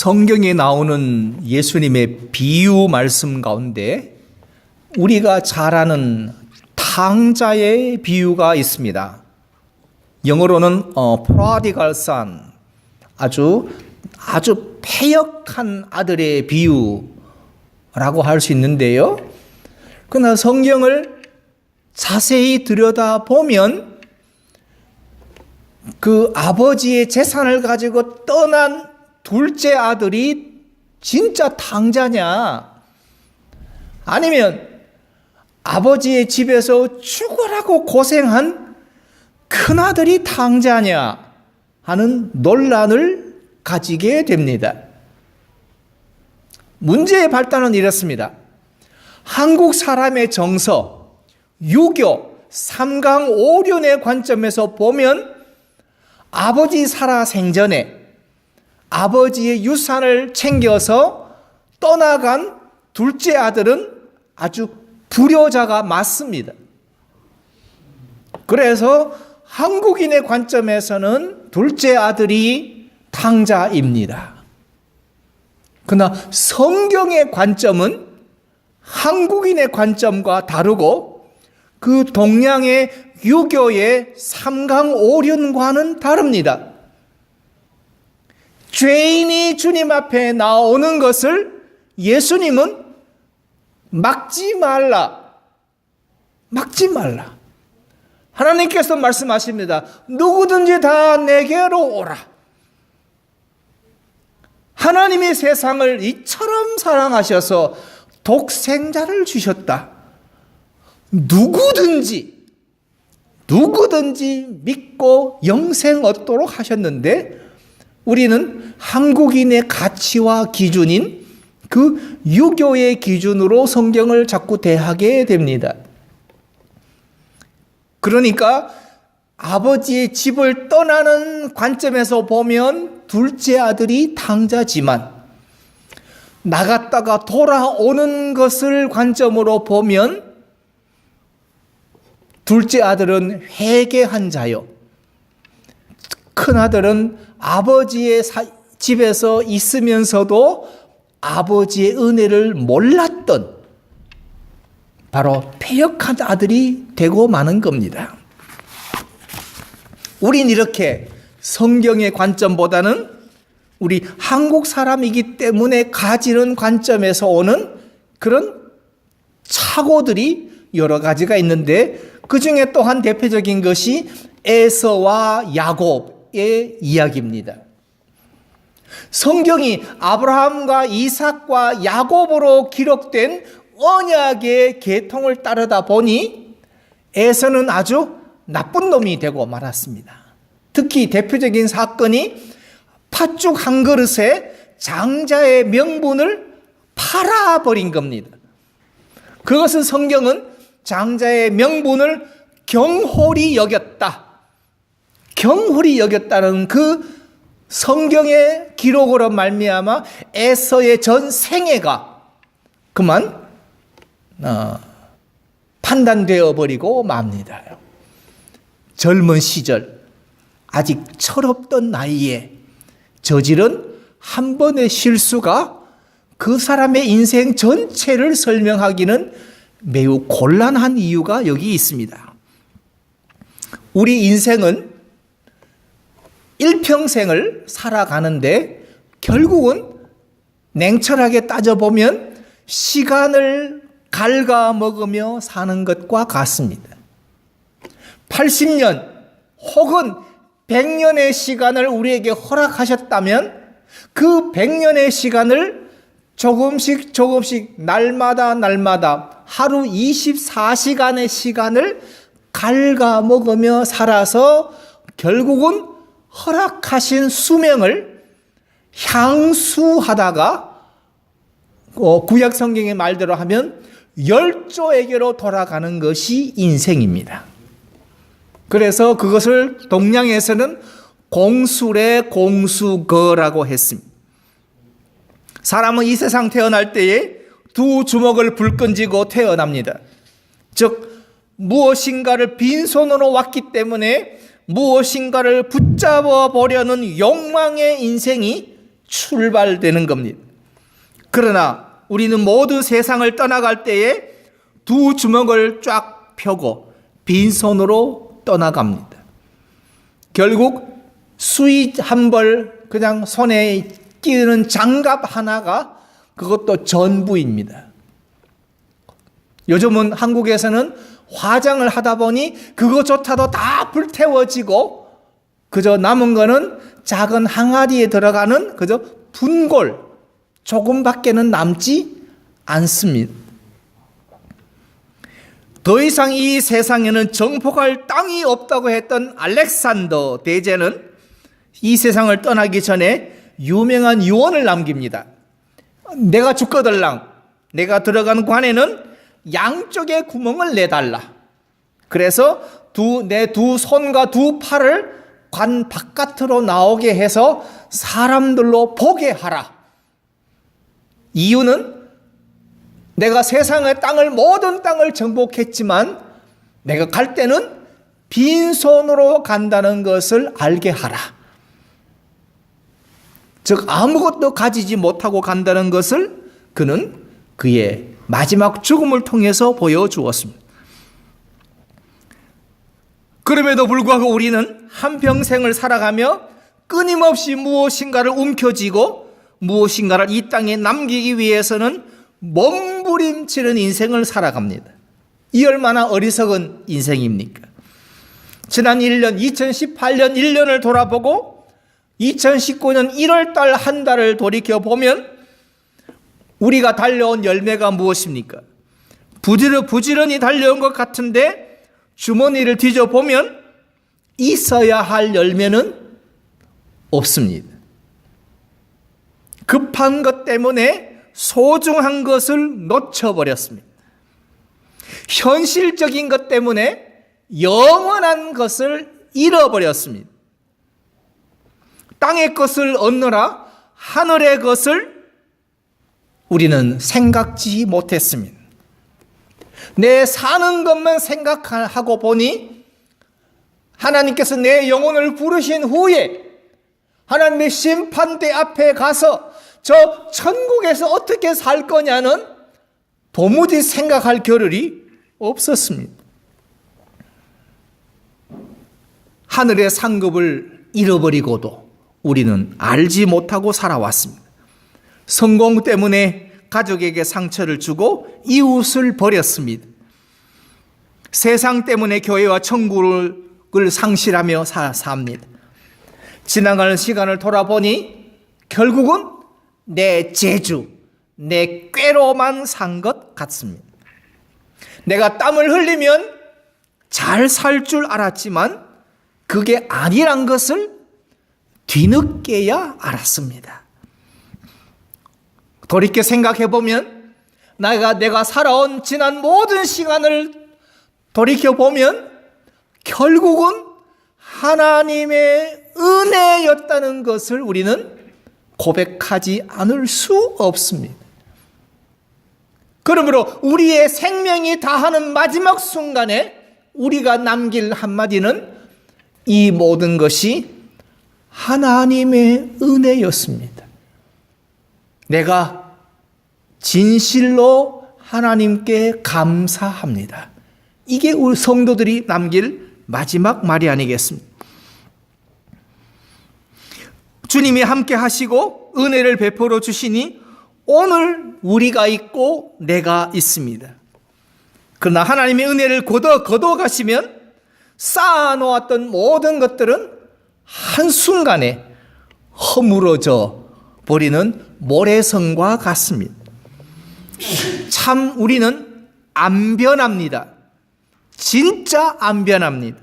성경에 나오는 예수님의 비유 말씀 가운데 우리가 잘 아는 탕자의 비유가 있습니다. 영어로는 prodigal son, 아주 패역한 아들의 비유라고 할 수 있는데요. 그러나 성경을 자세히 들여다보면 그 아버지의 재산을 가지고 떠난 둘째 아들이 진짜 탕자냐, 아니면 아버지의 집에서 죽으라고 고생한 큰아들이 탕자냐 하는 논란을 가지게 됩니다. 문제의 발단은 이렇습니다. 한국 사람의 정서, 유교, 삼강오륜의 관점에서 보면 아버지 살아 생전에 아버지의 유산을 챙겨서 떠나간 둘째 아들은 아주 불효자가 맞습니다. 그래서 한국인의 관점에서는 둘째 아들이 탕자입니다. 그러나 성경의 관점은 한국인의 관점과 다르고 그 동양의 유교의 삼강오륜과는 다릅니다. 죄인이 주님 앞에 나오는 것을 예수님은 막지 말라. 하나님께서 말씀하십니다. 누구든지 다 내게로 오라. 하나님이 세상을 이처럼 사랑하셔서 독생자를 주셨다. 누구든지 믿고 영생 얻도록 하셨는데, 우리는 한국인의 가치와 기준인 그 유교의 기준으로 성경을 자꾸 대하게 됩니다. 그러니까 아버지의 집을 떠나는 관점에서 보면 둘째 아들이 탕자지만, 나갔다가 돌아오는 것을 관점으로 보면 둘째 아들은 회개한 자요, 큰아들은 아버지의 집에서 있으면서도 아버지의 은혜를 몰랐던 바로 패역한 아들이 되고 마는 겁니다. 우린 이렇게 성경의 관점보다는 우리 한국 사람이기 때문에 가지는 관점에서 오는 그런 착오들이 여러 가지가 있는데, 그 중에 또한 대표적인 것이 에서와 야곱의 이야기입니다. 성경이 아브라함과 이삭과 야곱으로 기록된 언약의 계통을 따르다 보니 에서는 아주 나쁜 놈이 되고 말았습니다. 특히 대표적인 사건이 팥죽 한 그릇에 장자의 명분을 팔아버린 겁니다. 그것은 성경은 장자의 명분을 경홀히 여겼다는 그 성경의 기록으로 말미암아 에서의 전 생애가 그만 판단되어 버리고 맙니다. 젊은 시절 아직 철없던 나이에 저지른 한 번의 실수가 그 사람의 인생 전체를 설명하기는 매우 곤란한 이유가 여기 있습니다. 우리 인생은 일평생을 살아가는데 결국은 냉철하게 따져보면 시간을 갉아먹으며 사는 것과 같습니다. 80년 혹은 100년의 시간을 우리에게 허락하셨다면 그 100년의 시간을 조금씩 날마다 하루 24시간의 시간을 갉아먹으며 살아서 결국은 허락하신 수명을 향수하다가 구약 성경의 말대로 하면 열조에게로 돌아가는 것이 인생입니다. 그래서 그것을 동양에서는 공술의 공수거라고 했습니다. 사람은 이 세상 태어날 때에 두 주먹을 불끈쥐고 태어납니다. 즉 무엇인가를 빈손으로 왔기 때문에 무엇인가를 붙잡아 보려는 욕망의 인생이 출발되는 겁니다. 그러나 우리는 모든 세상을 떠나갈 때에 두 주먹을 쫙 펴고 빈손으로 떠나갑니다. 결국 수의 한 벌 그냥 손에 끼는 장갑 하나가 그것도 전부입니다. 요즘은 한국에서는 화장을 하다 보니 그것조차도 다 불태워지고 그저 남은 거는 작은 항아리에 들어가는 그저 분골 조금밖에는 남지 않습니다. 더 이상 이 세상에는 정복할 땅이 없다고 했던 알렉산더 대제는 이 세상을 떠나기 전에 유명한 유언을 남깁니다. 내가 죽거들랑 내가 들어간 관에는 양쪽에 구멍을 내달라. 그래서 내 두 손과 두 팔을 관 바깥으로 나오게 해서 사람들로 보게 하라. 이유는 내가 세상의 모든 땅을 정복했지만 내가 갈 때는 빈손으로 간다는 것을 알게 하라. 즉 아무것도 가지지 못하고 간다는 것을 그는 그의 마지막 죽음을 통해서 보여주었습니다. 그럼에도 불구하고 우리는 한평생을 살아가며 끊임없이 무엇인가를 움켜쥐고 무엇인가를 이 땅에 남기기 위해서는 몸부림치는 인생을 살아갑니다. 이 얼마나 어리석은 인생입니까? 지난 1년 2018년 1년을 돌아보고 2019년 1월 달 한 달을 돌이켜보면 우리가 달려온 열매가 무엇입니까? 부지런히 달려온 것 같은데 주머니를 뒤져보면 있어야 할 열매는 없습니다. 급한 것 때문에 소중한 것을 놓쳐버렸습니다. 현실적인 것 때문에 영원한 것을 잃어버렸습니다. 땅의 것을 얻느라 하늘의 것을 우리는 생각지 못했습니다. 내 사는 것만 생각하고 보니 하나님께서 내 영혼을 부르신 후에 하나님의 심판대 앞에 가서 저 천국에서 어떻게 살 거냐는 도무지 생각할 겨를이 없었습니다. 하늘의 상급을 잃어버리고도 우리는 알지 못하고 살아왔습니다. 성공 때문에 가족에게 상처를 주고 이웃을 버렸습니다. 세상 때문에 교회와 천국을 상실하며 삽니다. 지나가는 시간을 돌아보니 결국은 내 재주, 내 꾀로만 산 것 같습니다. 내가 땀을 흘리면 잘 살 줄 알았지만 그게 아니란 것을 뒤늦게야 알았습니다. 돌이켜 생각해보면 내가 살아온 지난 모든 시간을 돌이켜보면 결국은 하나님의 은혜였다는 것을 우리는 고백하지 않을 수 없습니다. 그러므로 우리의 생명이 다하는 마지막 순간에 우리가 남길 한마디는 이 모든 것이 하나님의 은혜였습니다. 내가 진실로 하나님께 감사합니다. 이게 우리 성도들이 남길 마지막 말이 아니겠습니까? 주님이 함께 하시고 은혜를 베풀어 주시니 오늘 우리가 있고 내가 있습니다. 그러나 하나님의 은혜를 거둬 가시면 쌓아놓았던 모든 것들은 한순간에 허물어져 버리는 모래성과 같습니다. 참 우리는 안 변합니다. 진짜 안 변합니다.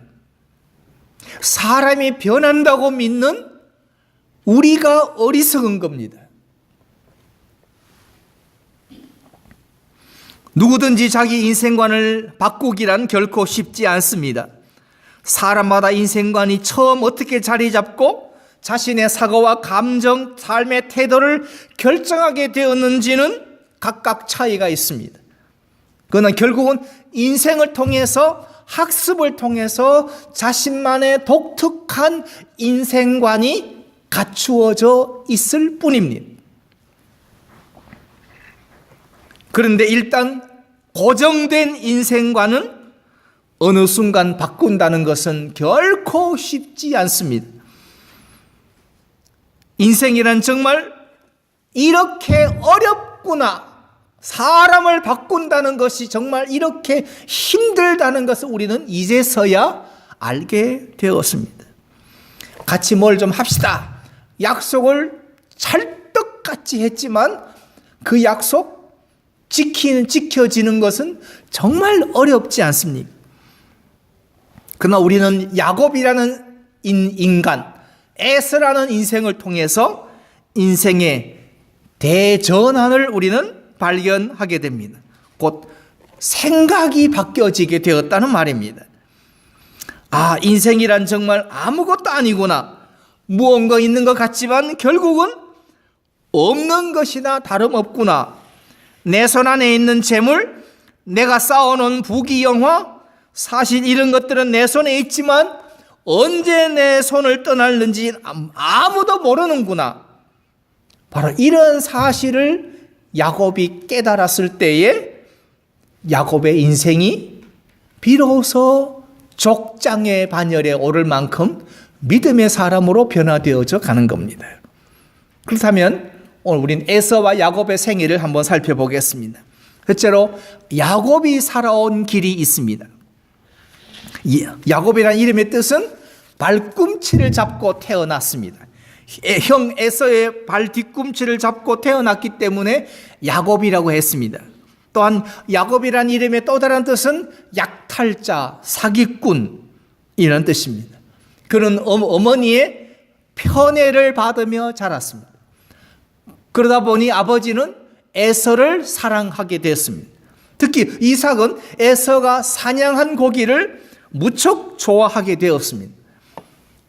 사람이 변한다고 믿는 우리가 어리석은 겁니다. 누구든지 자기 인생관을 바꾸기란 결코 쉽지 않습니다. 사람마다 인생관이 처음 어떻게 자리 잡고 자신의 사고와 감정, 삶의 태도를 결정하게 되었는지는 각각 차이가 있습니다. 그러나 결국은 인생을 통해서 학습을 통해서 자신만의 독특한 인생관이 갖추어져 있을 뿐입니다. 그런데 일단 고정된 인생관은 어느 순간 바꾼다는 것은 결코 쉽지 않습니다. 인생이란 정말 이렇게 어렵구나. 사람을 바꾼다는 것이 정말 이렇게 힘들다는 것을 우리는 이제서야 알게 되었습니다. 같이 뭘 좀 합시다. 약속을 찰떡같이 했지만 그 약속 지켜지는 것은 정말 어렵지 않습니까? 그러나 우리는 야곱이라는 인간, 에서라는 인생을 통해서 인생의 대전환을 우리는 발견하게 됩니다. 곧 생각이 바뀌어지게 되었다는 말입니다. 아, 인생이란 정말 아무것도 아니구나. 무언가 있는 것 같지만 결국은 없는 것이나 다름없구나. 내 손 안에 있는 재물, 내가 쌓아놓은 부귀영화, 사실 이런 것들은 내 손에 있지만 언제 내 손을 떠날는지 아무도 모르는구나. 바로 이런 사실을 야곱이 깨달았을 때에 야곱의 인생이 비로소 족장의 반열에 오를 만큼 믿음의 사람으로 변화되어져 가는 겁니다. 그렇다면 오늘 우린 에서와 야곱의 생애를 한번 살펴보겠습니다. 첫째로 야곱이 살아온 길이 있습니다. 야곱이라는 이름의 뜻은 발꿈치를 잡고 태어났습니다. 형 에서의 발 뒤꿈치를 잡고 태어났기 때문에 야곱이라고 했습니다. 또한 야곱이라는 이름의 또 다른 뜻은 약탈자, 사기꾼 이런 뜻입니다. 그는 어머니의 편애를 받으며 자랐습니다. 그러다 보니 아버지는 에서를 사랑하게 됐습니다. 특히 이삭은 에서가 사냥한 고기를 무척 좋아하게 되었습니다.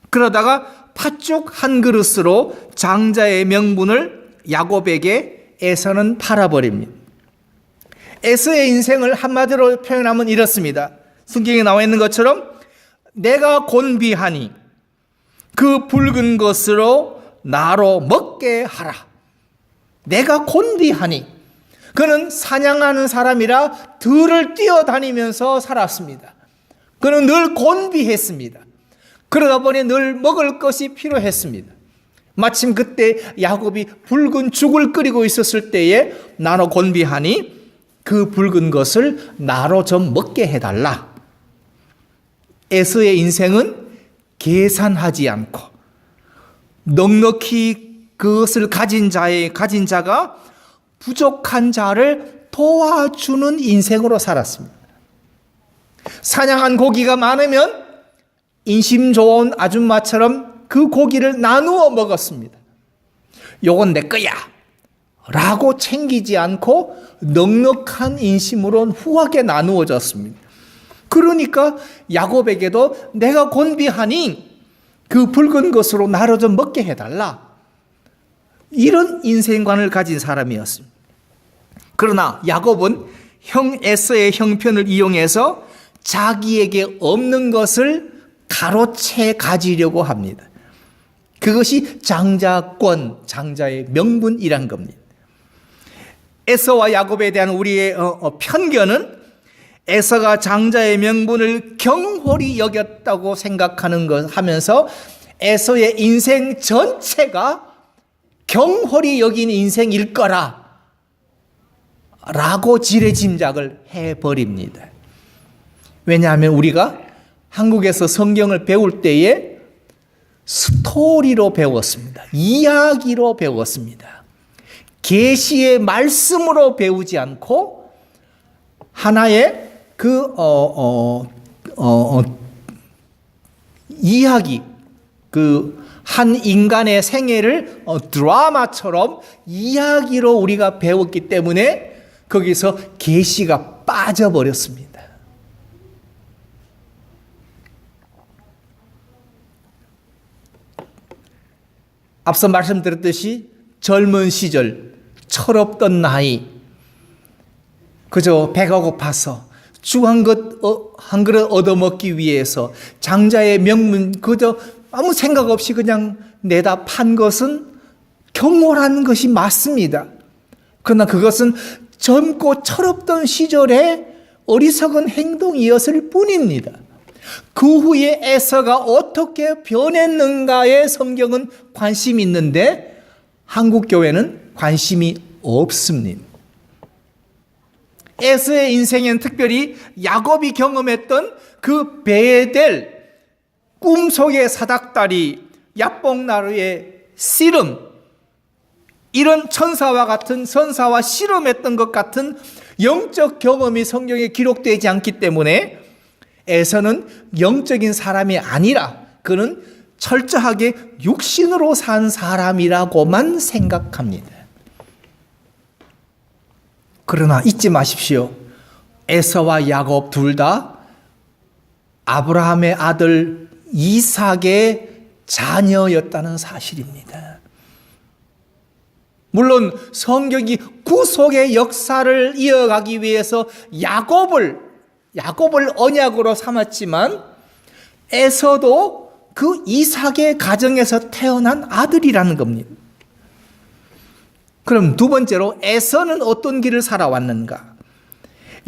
그러다가 팥죽 한 그릇으로 장자의 명분을 야곱에게 에서는 팔아버립니다. 에서의 인생을 한마디로 표현하면 이렇습니다. 성경에 나와 있는 것처럼 내가 곤비하니 그 붉은 것으로 나로 먹게 하라. 내가 곤비하니 그는 사냥하는 사람이라 들을 뛰어다니면서 살았습니다. 그는 늘 곤비했습니다. 그러다 보니 늘 먹을 것이 필요했습니다. 마침 그때 야곱이 붉은 죽을 끓이고 있었을 때에 나로 곤비하니 그 붉은 것을 나로 좀 먹게 해달라. 에서의 인생은 계산하지 않고 넉넉히 그것을 가진 자가 부족한 자를 도와주는 인생으로 살았습니다. 사냥한 고기가 많으면 인심 좋은 아줌마처럼 그 고기를 나누어 먹었습니다. 요건 내 거야 라고 챙기지 않고 넉넉한 인심으로 후하게 나누어졌습니다. 그러니까 야곱에게도 내가 곤비하니 그 붉은 것으로 나로 좀 먹게 해달라. 이런 인생관을 가진 사람이었습니다. 그러나 야곱은 형 에서의 형편을 이용해서 자기에게 없는 것을 가로채 가지려고 합니다. 그것이 장자권, 장자의 명분이란 겁니다. 에서와 야곱에 대한 우리의 편견은 에서가 장자의 명분을 경홀히 여겼다고 생각하는 것 하면서 에서의 인생 전체가 경홀히 여긴 인생일 거라 라고 지레짐작을 해버립니다. 왜냐하면 우리가 한국에서 성경을 배울 때에 스토리로 배웠습니다. 이야기로 배웠습니다. 계시의 말씀으로 배우지 않고 하나의 이야기, 한 인간의 생애를 드라마처럼 이야기로 우리가 배웠기 때문에 거기서 계시가 빠져버렸습니다. 앞서 말씀드렸듯이 젊은 시절, 철없던 나이, 그저 배가 고파서 죽 한 그릇 얻어먹기 위해서 장자의 명문 그저 아무 생각 없이 그냥 내다 판 것은 경솔한 것이 맞습니다. 그러나 그것은 젊고 철없던 시절에 어리석은 행동이었을 뿐입니다. 그 후에 에서가 어떻게 변했는가에 성경은 관심이 있는데 한국 교회는 관심이 없습니다. 에서의 인생에는 특별히 야곱이 경험했던 그 베델, 꿈속의 사닥다리, 야복나루의 씨름, 이런 천사와 같은 선사와 씨름했던 것 같은 영적 경험이 성경에 기록되지 않기 때문에 에서는 영적인 사람이 아니라 그는 철저하게 육신으로 산 사람이라고만 생각합니다. 그러나 잊지 마십시오. 에서와 야곱 둘 다 아브라함의 아들 이삭의 자녀였다는 사실입니다. 물론 성경이 구속의 역사를 이어가기 위해서 야곱을 언약으로 삼았지만 에서도 그 이삭의 가정에서 태어난 아들이라는 겁니다. 그럼 두 번째로 에서는 어떤 길을 살아왔는가?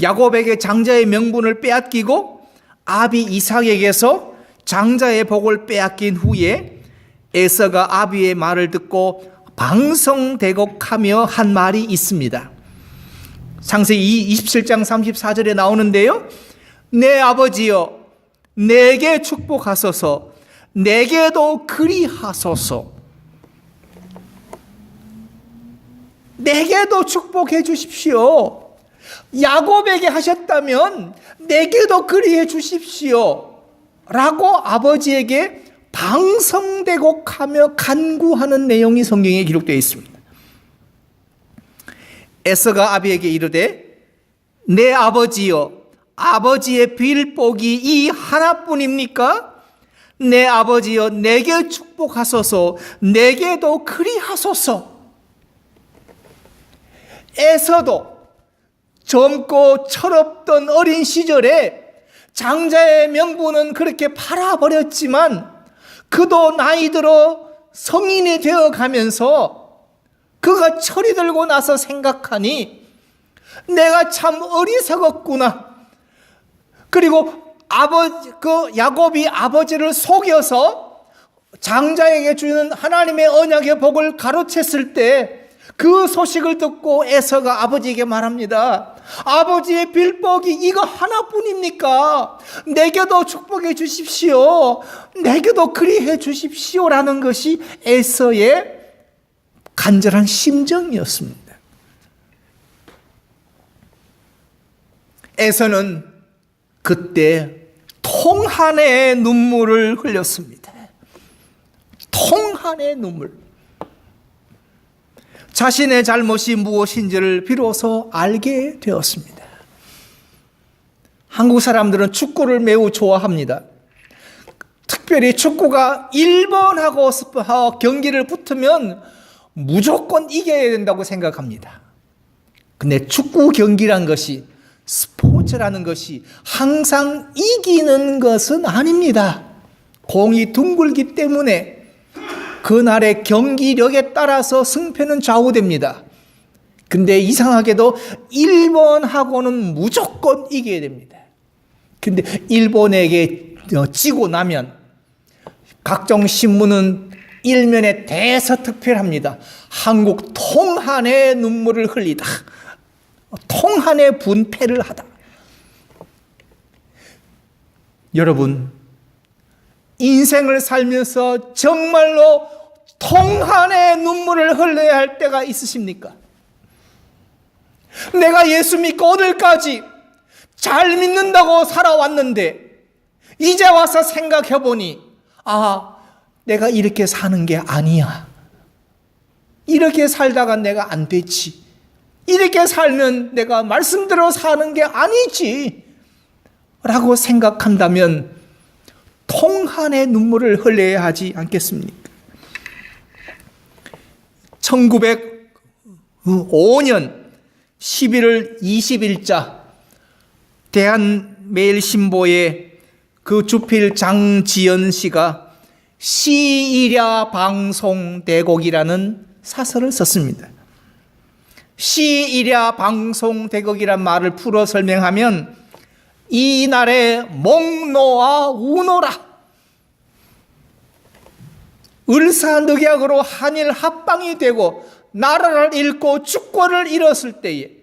야곱에게 장자의 명분을 빼앗기고 아비 이삭에게서 장자의 복을 빼앗긴 후에 에서가 아비의 말을 듣고 방성대곡하며 한 말이 있습니다. 창세기 27장 34절에 나오는데요. 내 아버지여 내게 축복하소서 내게도 그리하소서. 내게도 축복해 주십시오. 야곱에게 하셨다면 내게도 그리해 주십시오 라고 아버지에게 방성대곡하며 간구하는 내용이 성경에 기록되어 있습니다. 에서가 아비에게 이르되 내 아버지여 아버지의 빌복이 이 하나뿐입니까? 내 아버지여 내게 축복하소서 내게도 그리하소서. 에서도 젊고 철없던 어린 시절에 장자의 명분은 그렇게 팔아버렸지만 그도 나이 들어 성인이 되어 가면서 그가 철이 들고 나서 생각하니 내가 참 어리석었구나. 그리고 야곱이 아버지를 속여서 장자에게 주는 하나님의 언약의 복을 가로챘을 때 그 소식을 듣고 에서가 아버지에게 말합니다. 아버지의 빌복이 이거 하나뿐입니까? 내게도 축복해 주십시오. 내게도 그리해 주십시오라는 것이 에서의 간절한 심정이었습니다. 에서는 그때 통한의 눈물을 흘렸습니다. 통한의 눈물. 자신의 잘못이 무엇인지를 비로소 알게 되었습니다. 한국 사람들은 축구를 매우 좋아합니다. 특별히 축구가 일본하고 경기를 붙으면 무조건 이겨야 된다고 생각합니다. 근데 축구 경기란 것이, 스포츠라는 것이 항상 이기는 것은 아닙니다. 공이 둥글기 때문에 그날의 경기력에 따라서 승패는 좌우됩니다. 근데 이상하게도 일본하고는 무조건 이겨야 됩니다. 근데 일본에게 지고 나면 각종 신문은 일면에 대서특필합니다. 한국 통한의 눈물을 흘리다. 통한의 분패를 하다. 여러분, 인생을 살면서 정말로 통한의 눈물을 흘려야 할 때가 있으십니까? 내가 예수 믿고 오늘까지 잘 믿는다고 살아왔는데 이제 와서 생각해 보니 내가 이렇게 사는 게 아니야. 이렇게 살다가 내가 안 되지. 이렇게 살면 내가 말씀대로 사는 게 아니지 라고 생각한다면 통한의 눈물을 흘려야 하지 않겠습니까? 1905년 11월 20일자 대한매일신보에 그 주필 장지연 씨가 시일야 방송대곡이라는 사설을 썼습니다. 시일야 방송대곡이란 말을 풀어 설명하면 이날에 목노아 우노라, 을사늑약으로 한일 합방이 되고 나라를 잃고 주권을 잃었을 때에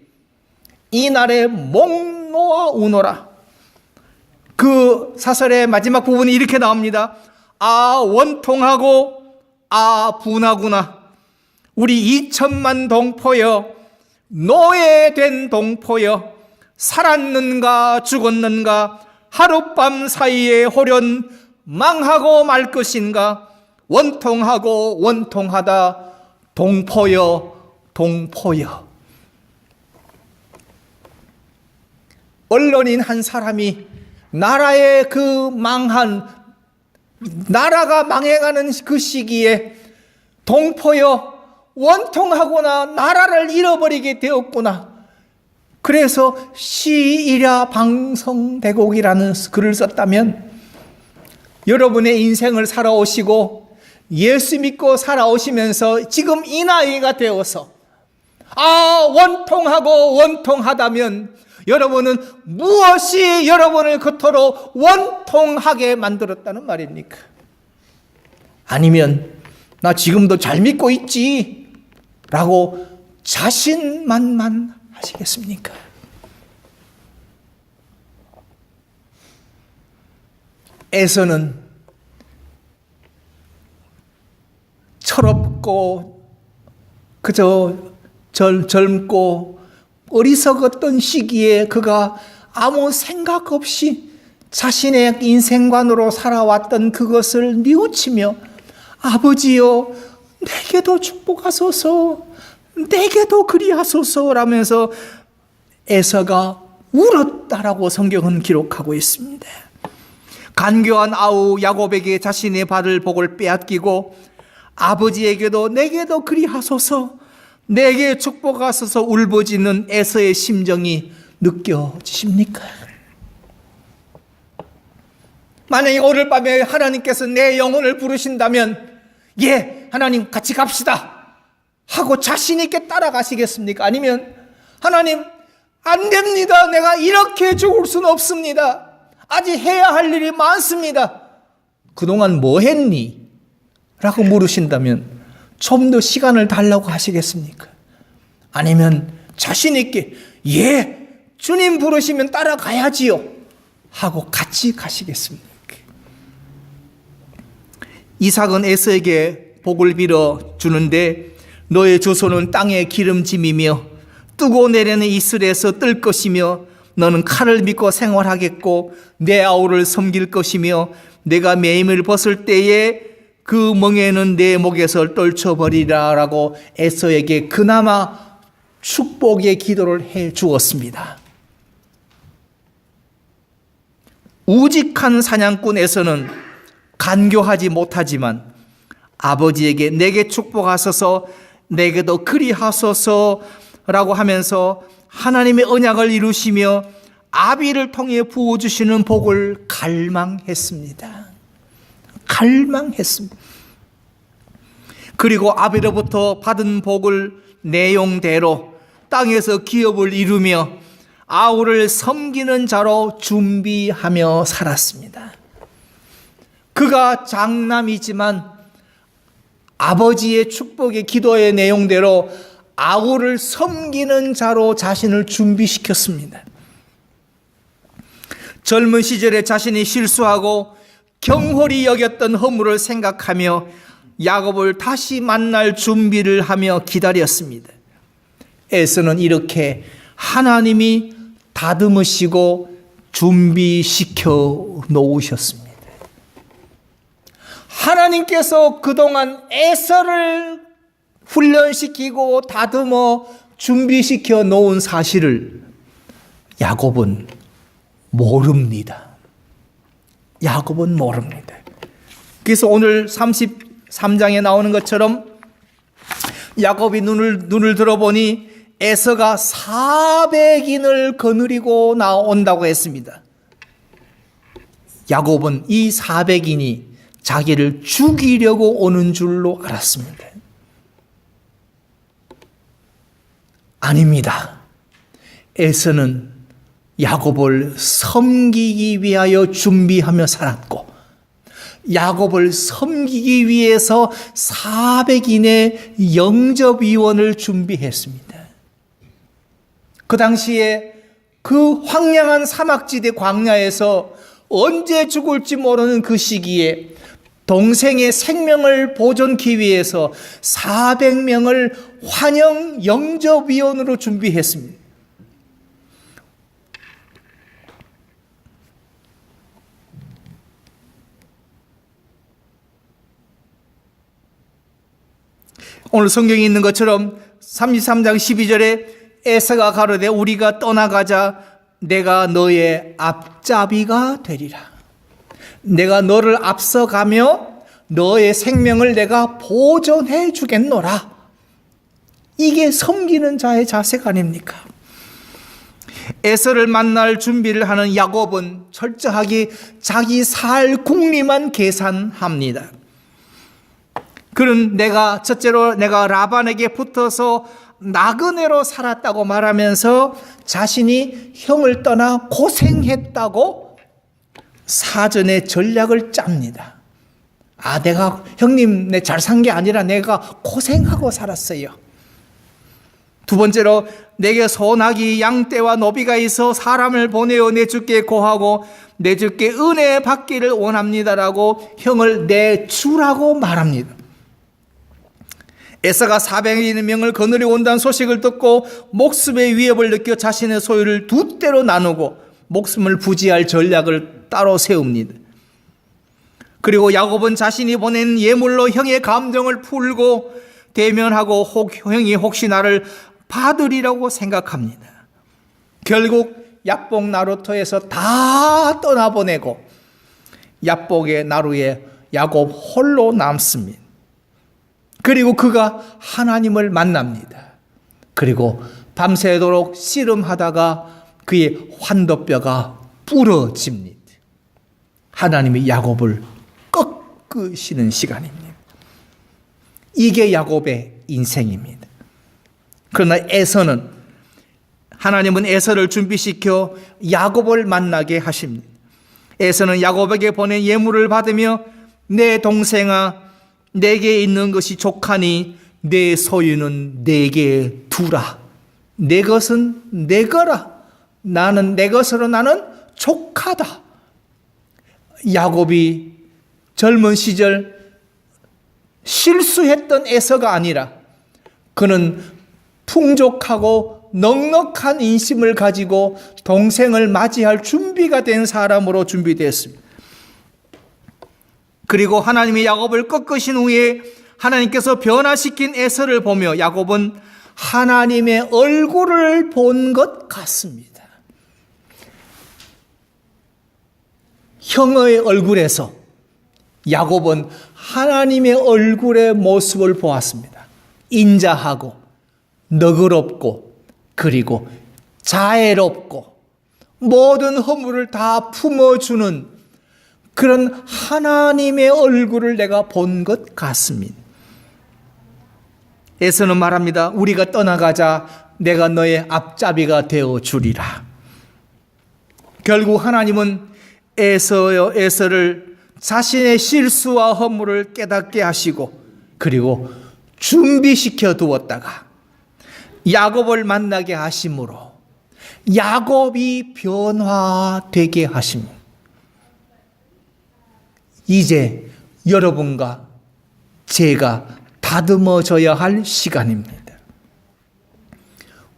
이날에 목노아 우노라. 그 사설의 마지막 부분이 이렇게 나옵니다. 아 원통하고 아 분하구나. 우리 2천만 동포여, 노예된 동포여, 살았는가 죽었는가, 하룻밤 사이에 홀연 망하고 말 것인가. 원통하고 원통하다, 동포여 동포여. 언론인 한 사람이 나라의 그 나라가 망해가는 그 시기에 동포여 원통하구나, 나라를 잃어버리게 되었구나. 그래서 시일야 방송대곡이라는 글을 썼다면, 여러분의 인생을 살아오시고 예수 믿고 살아오시면서 지금 이 나이가 되어서 원통하고 원통하다면 여러분은 무엇이 여러분을 그토록 원통하게 만들었다는 말입니까? 아니면 나 지금도 잘 믿고 있지 라고 자신만만하시겠습니까? 에서는 철없고 그저 젊고 어리석었던 시기에 그가 아무 생각 없이 자신의 인생관으로 살아왔던 그것을 뉘우치며 아버지여 내게도 축복하소서, 내게도 그리하소서 라면서 에서가 울었다라고 성경은 기록하고 있습니다. 간교한 아우 야곱에게 자신의 받을 복을 빼앗기고 아버지에게도 내게도 그리하소서, 내게 축복하소서 울부짖는 에서의 심정이 느껴지십니까? 만약에 오늘 밤에 하나님께서 내 영혼을 부르신다면 예, 하나님 같이 갑시다 하고 자신 있게 따라가시겠습니까? 아니면 하나님 안 됩니다, 내가 이렇게 죽을 수는 없습니다, 아직 해야 할 일이 많습니다, 그동안 뭐 했니? 라고 물으신다면 좀 더 시간을 달라고 하시겠습니까? 아니면 자신 있게 예, 주님 부르시면 따라가야지요 하고 같이 가시겠습니까? 이삭은 에서에게 복을 빌어 주는데 너의 조손은 땅에 기름짐이며 뜨고 내리는 이슬에서 뜰 것이며 너는 칼을 믿고 생활하겠고 내 아우를 섬길 것이며 내가 매임을 벗을 때에 그 멍에는 내 목에서 떨쳐버리라 라고 에서에게 그나마 축복의 기도를 해 주었습니다. 우직한 사냥꾼 에서는 간교하지 못하지만 아버지에게 내게 축복하소서, 내게도 그리하소서 라고 하면서 하나님의 언약을 이루시며 아비를 통해 부어주시는 복을 갈망했습니다. 갈망했습니다. 그리고 아비로부터 받은 복을 내용대로 땅에서 기업을 이루며 아우를 섬기는 자로 준비하며 살았습니다. 그가 장남이지만 아버지의 축복의 기도의 내용대로 아우를 섬기는 자로 자신을 준비시켰습니다. 젊은 시절에 자신이 실수하고 경홀히 여겼던 허물을 생각하며 야곱을 다시 만날 준비를 하며 기다렸습니다. 에서는 이렇게 하나님이 다듬으시고 준비시켜 놓으셨습니다. 하나님께서 그동안 에서를 훈련시키고 다듬어 준비시켜 놓은 사실을 야곱은 모릅니다. 야곱은 모릅니다. 그래서 오늘 33장에 나오는 것처럼 야곱이 눈을 들어보니 에서가 400인을 거느리고 나온다고 했습니다. 야곱은 이 400인이 자기를 죽이려고 오는 줄로 알았습니다. 아닙니다. 에서는 야곱을 섬기기 위하여 준비하며 살았고, 야곱을 섬기기 위해서 400인의 영접위원을 준비했습니다. 그 당시에 그 황량한 사막지대 광야에서 언제 죽을지 모르는 그 시기에 동생의 생명을 보존하기 위해서 400명을 환영 영접위원으로 준비했습니다. 오늘 성경에 있는 것처럼 33장 12절에 에서가 가로되 우리가 떠나가자 내가 너의 앞잡이가 되리라. 내가 너를 앞서가며 너의 생명을 내가 보존해 주겠노라. 이게 섬기는 자의 자세가 아닙니까? 에서를 만날 준비를 하는 야곱은 철저하게 자기 살 궁리만 계산합니다. 그는 첫째로 내가 라반에게 붙어서 나그네로 살았다고 말하면서 자신이 형을 떠나 고생했다고 사전에 전략을 짭니다. 내가 형님 잘 산 게 아니라 내가 고생하고 살았어요. 두 번째로 내게 소나기 양떼와 노비가 있어 사람을 보내어 내 주께 고하고 내 주께 은혜 받기를 원합니다라고 형을 내주라고 말합니다. 에서가 400명을 거느려 온다는 소식을 듣고 목숨의 위협을 느껴 자신의 소유를 두 때로 나누고 목숨을 부지할 전략을 따로 세웁니다. 그리고 야곱은 자신이 보낸 예물로 형의 감정을 풀고 대면하고 형이 혹시 나를 받으리라고 생각합니다. 결국 야복 나루터에서 다 떠나보내고 야복의 나루에 야곱 홀로 남습니다. 그리고 그가 하나님을 만납니다. 그리고 밤새도록 씨름하다가 그의 환도뼈가 부러집니다. 하나님이 야곱을 꺾으시는 시간입니다. 이게 야곱의 인생입니다. 그러나 에서는 하나님은 에서를 준비시켜 야곱을 만나게 하십니다. 에서는 야곱에게 보낸 예물을 받으며 내 동생아 내게 있는 것이 족하니 내 소유는 내게 두라. 내 것은 내 거라. 나는 내 것으로 나는 족하다. 야곱이 젊은 시절 실수했던 에서가 아니라 그는 풍족하고 넉넉한 인심을 가지고 동생을 맞이할 준비가 된 사람으로 준비되었습니다. 그리고 하나님이 야곱을 꺾으신 후에 하나님께서 변화시킨 에서를 보며 야곱은 하나님의 얼굴을 본 것 같습니다. 형의 얼굴에서 야곱은 하나님의 얼굴의 모습을 보았습니다. 인자하고 너그럽고 그리고 자애롭고 모든 허물을 다 품어주는 그런 하나님의 얼굴을 내가 본 것 같습니다. 에서는 말합니다. 우리가 떠나가자 내가 너의 앞잡이가 되어 주리라. 결국 하나님은 에서를 자신의 실수와 허물을 깨닫게 하시고 그리고 준비시켜 두었다가 야곱을 만나게 하심으로 야곱이 변화되게 하십니다. 이제 여러분과 제가 다듬어져야 할 시간입니다.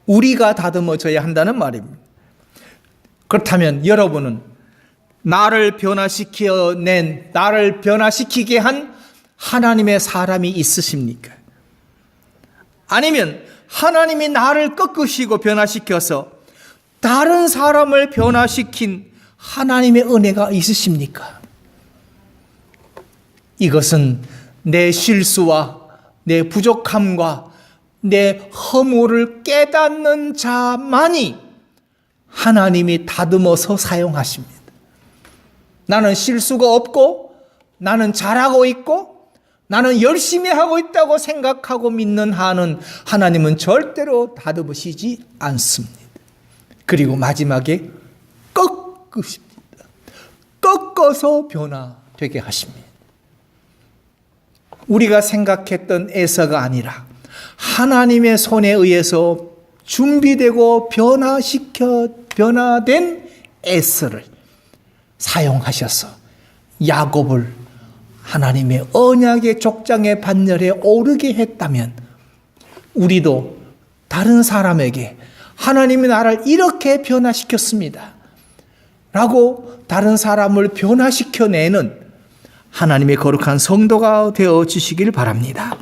우리가 다듬어져야 한다는 말입니다. 그렇다면 여러분은 나를 변화시키게 한 하나님의 사람이 있으십니까? 아니면 하나님이 나를 꺾으시고 변화시켜서 다른 사람을 변화시킨 하나님의 은혜가 있으십니까? 이것은 내 실수와 내 부족함과 내 허물을 깨닫는 자만이 하나님이 다듬어서 사용하십니다. 나는 실수가 없고 나는 잘하고 있고 나는 열심히 하고 있다고 생각하고 믿는 한은 하나님은 절대로 다듬으시지 않습니다. 그리고 마지막에 꺾으십니다. 꺾어서 변화되게 하십니다. 우리가 생각했던 에서가 아니라 하나님의 손에 의해서 준비되고 변화된 에서를 사용하셔서 야곱을 하나님의 언약의 족장의 반열에 오르게 했다면 우리도 다른 사람에게 하나님이 나를 이렇게 변화시켰습니다 라고 다른 사람을 변화시켜내는 하나님의 거룩한 성도가 되어 주시길 바랍니다.